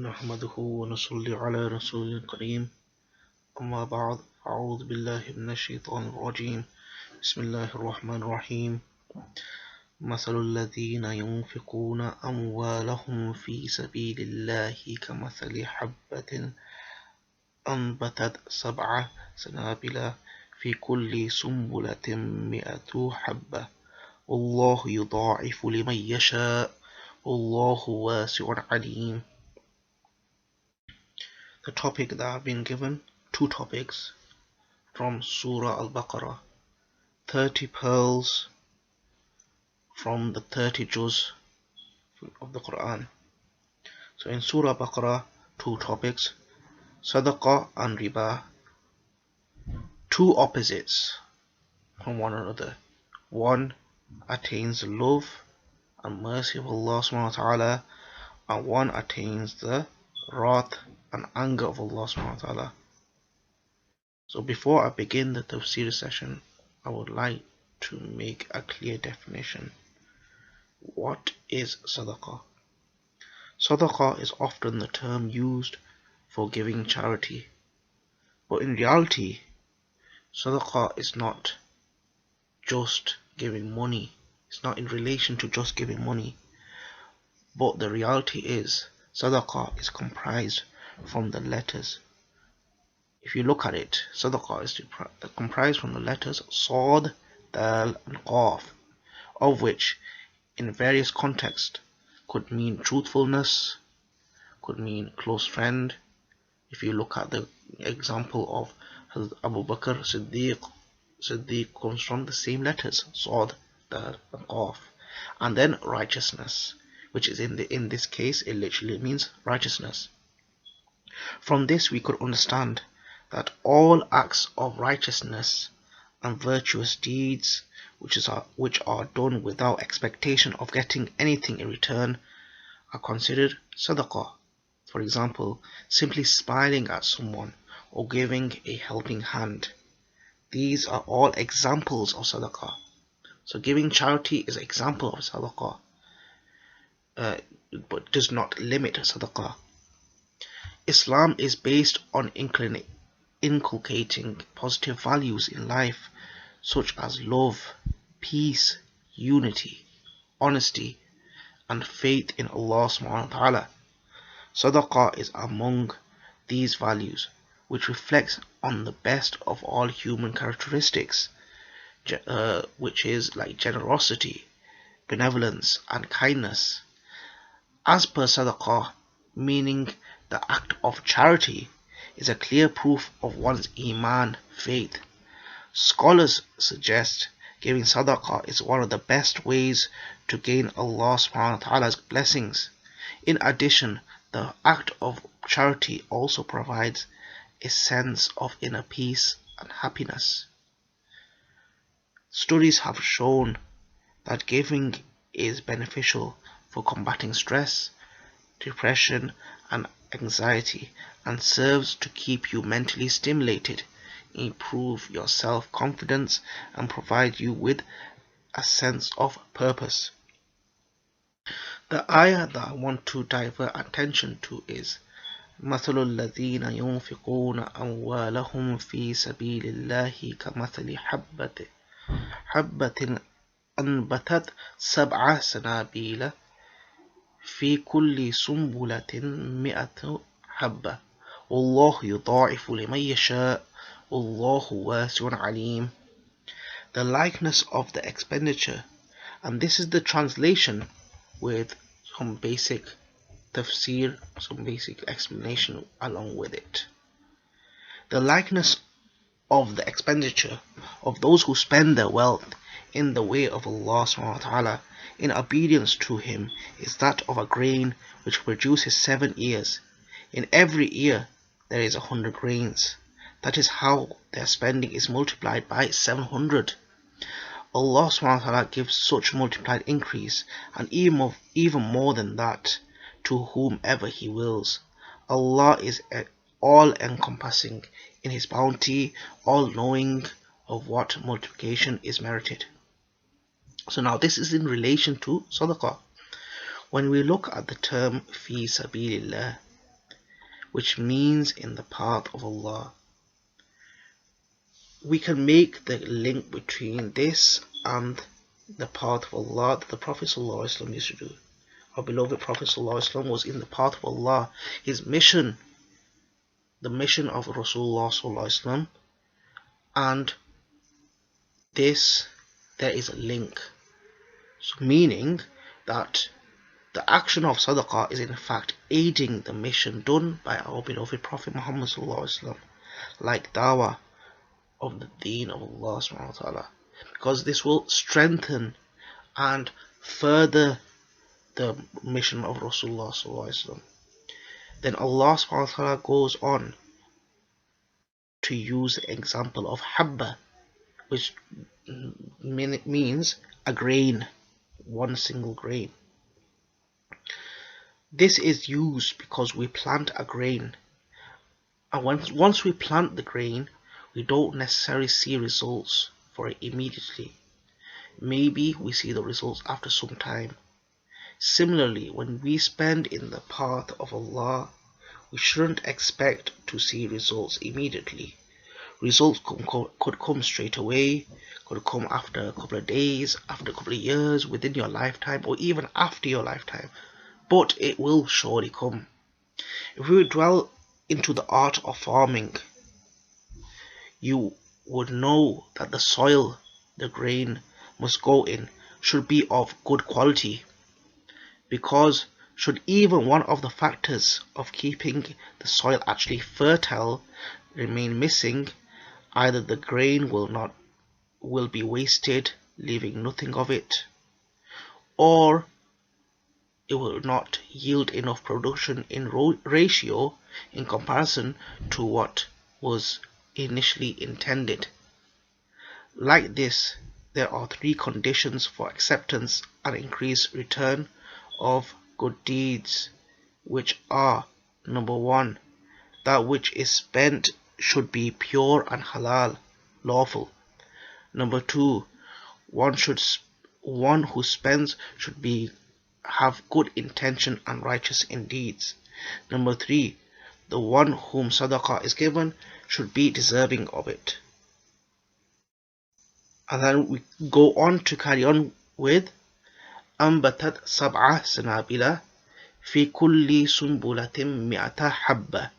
نحمده ونصلي على رسول الكريم أما بعد أعوذ بالله من الشيطان الرجيم بسم الله الرحمن الرحيم مثل الذين ينفقون أموالهم في سبيل الله كمثل حبة أنبتت 7 سنابل في كل سنبلة 100 حبة والله يضاعف لمن يشاء والله واسع عليم. The topic that I've been given, two topics from Surah Al-Baqarah, 30 pearls from the 30 juz of the Quran. So in Surah Al-Baqarah, two topics, Sadaqah and Riba, two opposites from one another. One attains the love and mercy of Allah subhanahu wa ta'ala, and one attains the wrath and anger of Allah subhanahu wa ta'ala. So before I begin the tafsir session, I would like to make a clear definition. What is Sadaqah? Sadaqah is often the term used for giving charity, but in reality, Sadaqah is not just giving money. It's not in relation to just giving money, but the reality is Sadaqah is comprised from the letters. If you look at it, Sadaqah is comprised from the letters Sad, Dal and Qaf, of which in various contexts could mean truthfulness, could mean close friend. If you look at the example of Hazrat Abu Bakr Siddiq comes from the same letters, Sad, Dal and Qaf. And then righteousness, which is in this case it literally means righteousness. From this we could understand that all acts of righteousness and virtuous deeds which are done without expectation of getting anything in return are considered sadaqah. For example, simply smiling at someone or giving a helping hand. These are all examples of sadaqah. So giving charity is an example of sadaqah, but does not limit sadaqah. Islam is based on inculcating positive values in life such as love, peace, unity, honesty, and faith in Allah subhanahu wa ta'ala. Sadaqah is among these values, which reflects on the best of all human characteristics, which is like generosity, benevolence, and kindness. As per Sadaqah, meaning the act of charity, is a clear proof of one's iman, faith. Scholars suggest giving sadaqah is one of the best ways to gain Allah subhanahu wa ta'ala's blessings. In addition, the act of charity also provides a sense of inner peace and happiness. Studies have shown that giving is beneficial for combating stress, depression, and anxiety, and serves to keep you mentally stimulated, improve your self-confidence, and provide you with a sense of purpose. The ayah that I want to divert attention to is مثل الذين ينفقون أموالهم في سبيل الله كمثل حبة أنبتت 7 سنابل في كل سنبلة 100 حبة والله يضاعف لمن يشاء والله واسع عليم. The likeness of the expenditure, and this is the translation with some basic tafsir, some basic explanation along with it. The likeness of the expenditure of those who spend their wealth in the way of Allah subhanahu wa ta'ala in obedience to Him is that of a grain which produces 7 ears. In every ear there is 100 grains. That is how their spending is multiplied by 700. Allah subhanahu wa ta'ala gives such multiplied increase, and even more than that, to whomever He wills. Allah is all encompassing in His bounty, all knowing of what multiplication is merited. So now this is in relation to sadaqah. When we look at the term fi sabilillah, which means in the path of Allah. We can make the link between this and the path of Allah that the Prophet ﷺ used to do. Our beloved Prophet ﷺ was in the path of Allah. His mission, the mission of Rasulullah ﷺ, and this, there is a link. So meaning that the action of Sadaqah is in fact aiding the mission done by our beloved Prophet Muhammad ﷺ, like dawah of the deen of Allah subhanahu wa ta'ala, because this will strengthen and further the mission of Rasulullah sallallahu alaihi wasallam. Then Allah subhanahu wa ta'ala goes on to use the example of habba, which means a grain, one single grain. This is used because we plant a grain, and once we plant the grain, we don't necessarily see results for it immediately. Maybe we see the results after some time. Similarly, when we spend in the path of Allah, we shouldn't expect to see results immediately. Results could come straight away, could come after a couple of days, after a couple of years, within your lifetime, or even after your lifetime. But it will surely come. If we dwell into the art of farming, you would know that the soil the grain must go in should be of good quality, because should even one of the factors of keeping the soil actually fertile remain missing, either the grain will be wasted, leaving nothing of it, or it will not yield enough production in ratio in comparison to what was initially intended. Like this, there are three conditions for acceptance and increased return of good deeds, which are: number one, that which is spent should be pure and halal, lawful. Number two, one who spends should have good intention and righteous in deeds. Number three, the one whom sadaqah is given should be deserving of it. And then we go on to carry on with أنبتت سبع سنابل في كل سنبلة مئة حبة,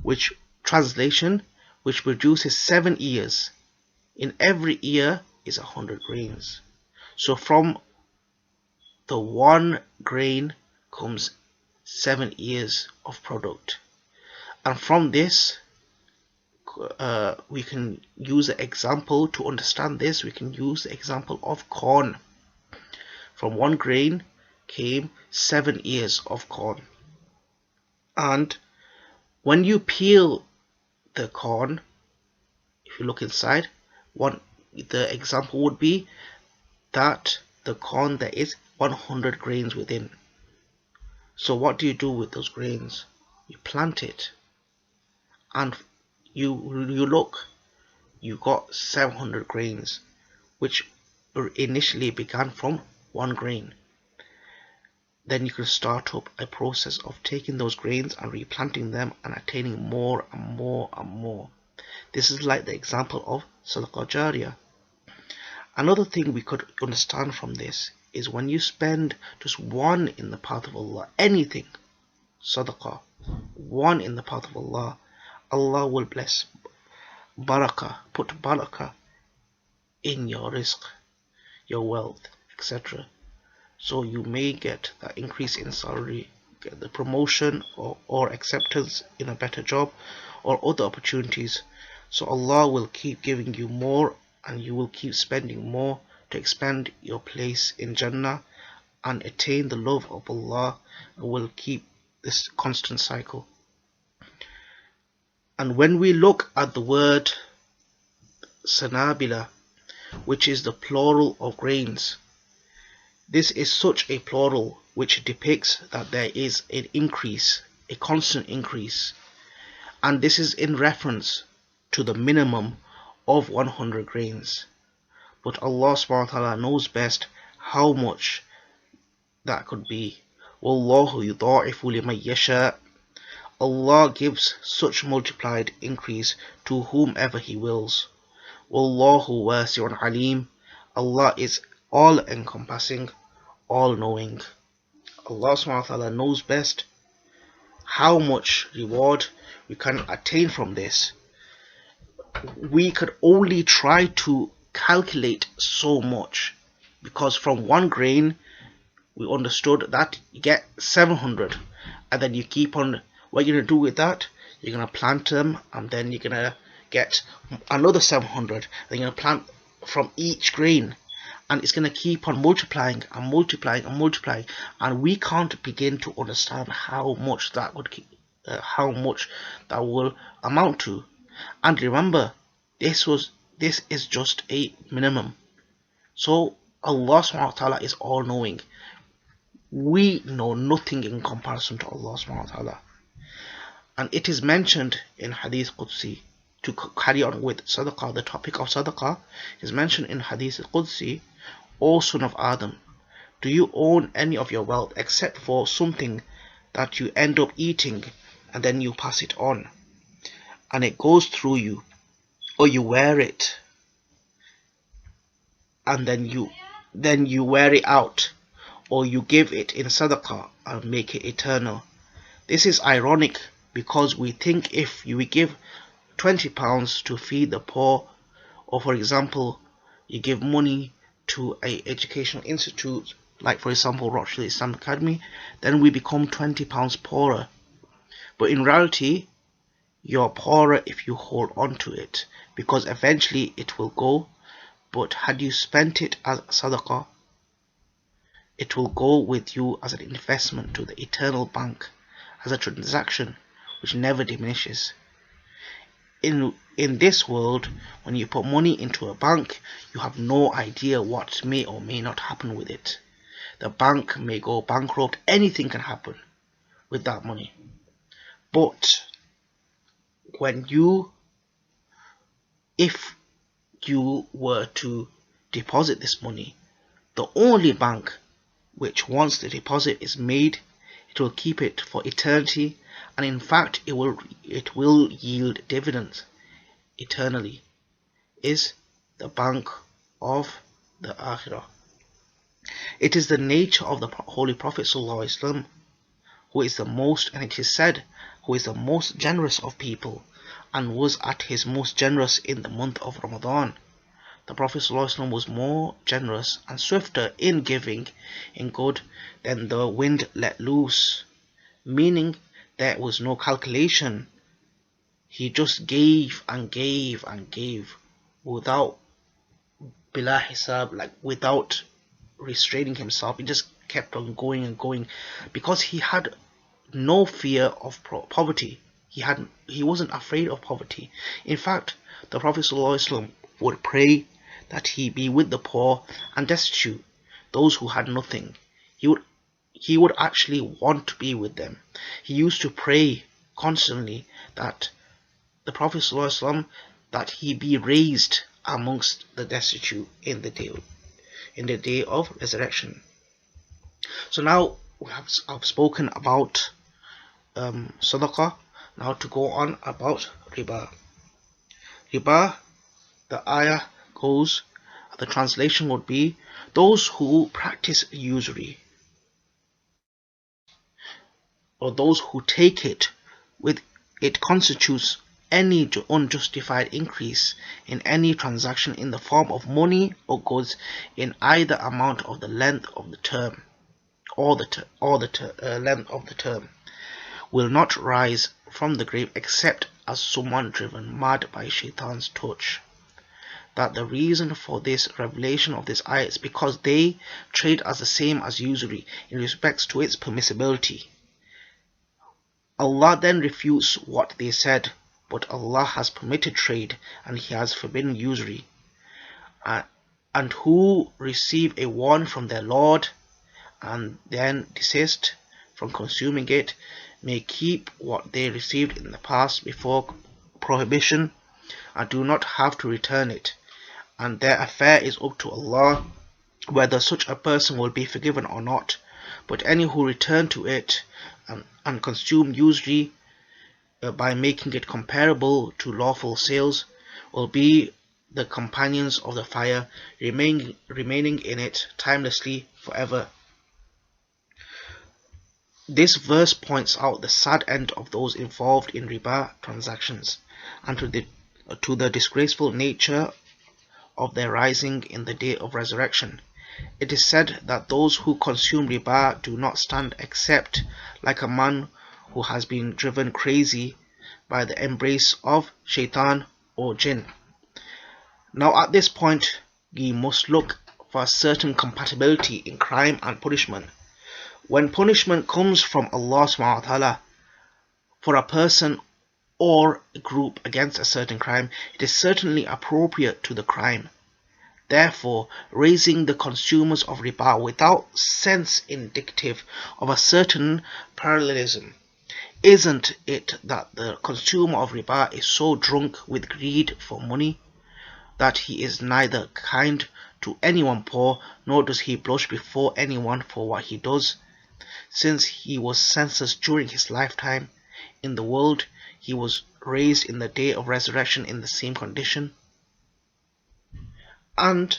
which translation, which produces 7 ears. In every ear is 100 grains. So from the one grain comes 7 ears of product. And from this, we can use an example to understand this. We can use the example of corn. From one grain came 7 ears of corn. And when you peel the corn, if you look inside, the example would be that the corn, there is 100 grains within. So what do you do with those grains? You plant it, and you look, you got 700 grains, which initially began from one grain. Then you can start up a process of taking those grains and replanting them and attaining more and more and more. This is like the example of Sadaqah Jariyah. Another thing we could understand from this is when you spend just one in the path of Allah, anything, Sadaqah, one in the path of Allah, Allah will bless, barakah, put barakah in your rizq, your wealth, etc. So you may get that increase in salary, get the promotion or acceptance in a better job, or other opportunities. So Allah will keep giving you more, and you will keep spending more to expand your place in Jannah and attain the love of Allah, and will keep this constant cycle. And when we look at the word sanabila, which is the plural of grains, this is such a plural which depicts that there is an increase, a constant increase, and this is in reference to the minimum of 100 grains. But Allah subhanahu wa ta'ala knows best how much that could be. Wallahu yudha'ifu liman yasha. Allah gives such multiplied increase to whomever He wills. Wallahu wasi'un alim. Allah is all encompassing, all knowing. Allah subhanahu wa ta'ala knows best how much reward we can attain from this. We could only try to calculate so much, because from one grain we understood that you get 700, and then you keep on, what you're going to do with that, you're going to plant them, and then you're going to get another 700, and you're going to plant from each grain, and it's going to keep on multiplying and multiplying and multiplying, and we can't begin to understand how much that will amount to. And remember, this is just a minimum. So Allah subhanahu wa ta'ala is all knowing. We know nothing in comparison to Allah subhanahu wa ta'ala. And it is mentioned in Hadith Qudsi, to carry on with Sadaqah, the topic of Sadaqah is mentioned in Hadith Qudsi, O son of Adam, do you own any of your wealth except for something that you end up eating and then you pass it on, and it goes through you, or you wear it and then you wear it out, or you give it in Sadaqah and make it eternal. This is ironic, because we think if we give £20 to feed the poor, or for example you give money to a educational institute like for example Rothschild Islamic Academy, then we become £20 poorer. But in reality you're poorer if you hold on to it, because eventually it will go. But had you spent it as Sadaqah, it will go with you as an investment to the eternal bank, as a transaction which never diminishes. In this world, when you put money into a bank, you have no idea what may or may not happen with it. The bank may go bankrupt, anything can happen with that money. But if you were to deposit this money, the only bank which once the deposit is made, it will keep it for eternity, and in fact it will yield dividends eternally, is the bank of the Akhirah. It is the nature of the Holy Prophet ﷺ, who is the most, and it is said, who is the most generous of people, and was at his most generous in the month of Ramadan. The Prophet ﷺ was more generous and swifter in giving in good than the wind let loose, meaning there was no calculation. He just gave and gave and gave without bila hisab, like without restraining himself. He just kept on going and going, because he had no fear of poverty. He wasn't afraid of poverty. In fact, the Prophet ﷺ would pray that he be with the poor and destitute, those who had nothing. He would actually want to be with them. He used to pray constantly that the Prophet ﷺ, that he be raised amongst the destitute in the day of resurrection. So now I've spoken about Sadaqah. Now to go on about Riba. Riba, the ayah goes, the translation would be, those who practice usury, or those who take it with it constitutes any unjustified increase in any transaction in the form of money or goods in either amount of the length of the term, or the length of the term, will not rise from the grave except as someone driven mad by Shaitan's touch. That the reason for this revelation of this ayah is because they trade as the same as usury in respects to its permissibility. Allah then refutes what they said, but Allah has permitted trade and He has forbidden usury. And who receive a warning from their Lord and then desist from consuming it may keep what they received in the past before prohibition and do not have to return it, and their affair is up to Allah whether such a person will be forgiven or not. But any who return to it and consume usury, by making it comparable to lawful sales, will be the companions of the fire, remaining in it timelessly forever. This verse points out the sad end of those involved in riba transactions, and to the disgraceful nature of their rising in the day of resurrection. It is said that those who consume riba do not stand except like a man who has been driven crazy by the embrace of shaitan or jinn. Now at this point, we must look for a certain compatibility in crime and punishment. When punishment comes from Allah subhanahu wa ta'ala for a person or a group against a certain crime, it is certainly appropriate to the crime. Therefore, raising the consumers of riba without sense indicative of a certain parallelism. Isn't it that the consumer of riba is so drunk with greed for money that he is neither kind to anyone poor, nor does he blush before anyone for what he does? Since he was senseless during his lifetime in the world, he was raised in the day of resurrection in the same condition. And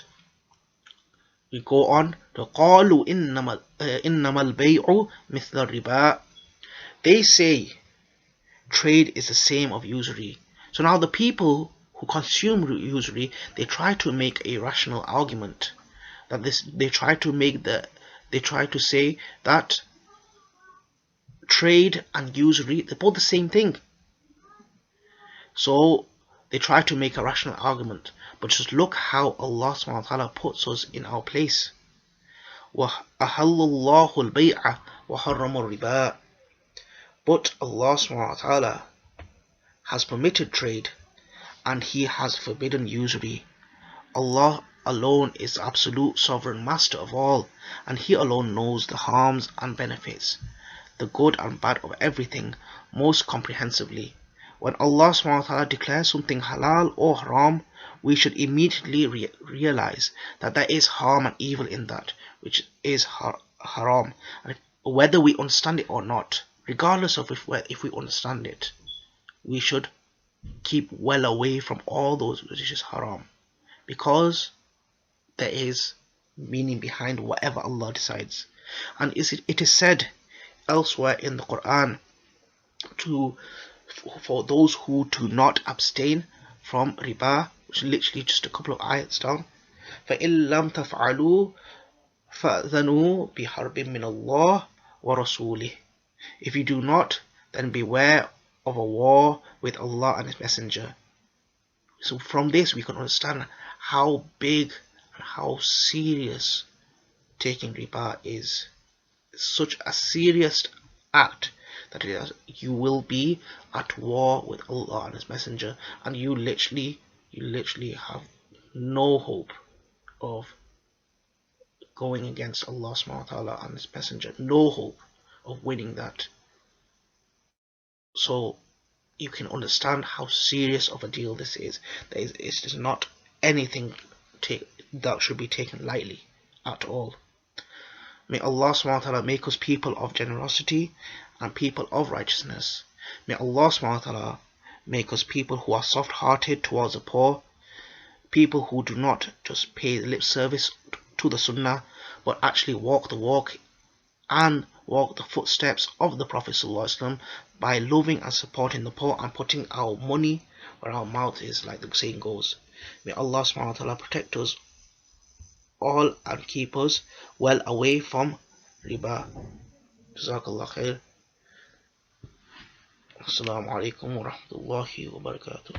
we go on to قالوا إنما البيع مثل الربا. They say trade is the same of usury. So now the people who consume usury, they try to make a rational argument that they try to say that trade and usury, they're both the same thing. So they try to make a rational argument, but just look how Allah subhanahu wa ta'ala puts us in our place. وَأَحَلَّ اللَّهُ الْبَيْعَ وَحَرَّمَ الرِّبَا. But Allah subhanahu wa ta'ala has permitted trade and He has forbidden usury. Allah alone is the absolute sovereign master of all, and He alone knows the harms and benefits, the good and bad of everything most comprehensively. When Allah subhanahu wa ta'ala declares something halal or haram, we should immediately realize that there is harm and evil in that which is haram, and whether we understand it or not, regardless of if we understand it, we should keep well away from all those which is haram, because there is meaning behind whatever Allah decides. And it is said elsewhere in the Quran for those who do not abstain from riba, which is literally just a couple of ayats down, فَإِن لَمْ تَفْعَلُوا فَأْذَنُوا بِحَرْبٍ مِّنَ اللَّهِ وَرَسُولِهِ. If you do not, then beware of a war with Allah and His Messenger. So from this we can understand how big and how serious taking riba is. It's such a serious act that you will be at war with Allah and His Messenger, and you literally have no hope of going against Allah subhanahu wa ta'ala and His Messenger, no hope of winning that. So you can understand how serious of a deal this is. It is not anything that should be taken lightly at all. May Allah subhanahu wa ta'ala make us people of generosity and people of righteousness. May Allah subhanahu wa ta'ala make us people who are soft-hearted towards the poor, people who do not just pay lip service to the sunnah, but actually walk the walk and walk the footsteps of the Prophet ﷺ by loving and supporting the poor and putting our money where our mouth is, like the saying goes. May Allah subhanahu wa ta'ala protect us all and keep us well away from riba. Jazakallah khair. Assalamu alaikum wa rahmatullahi wa barakatuh.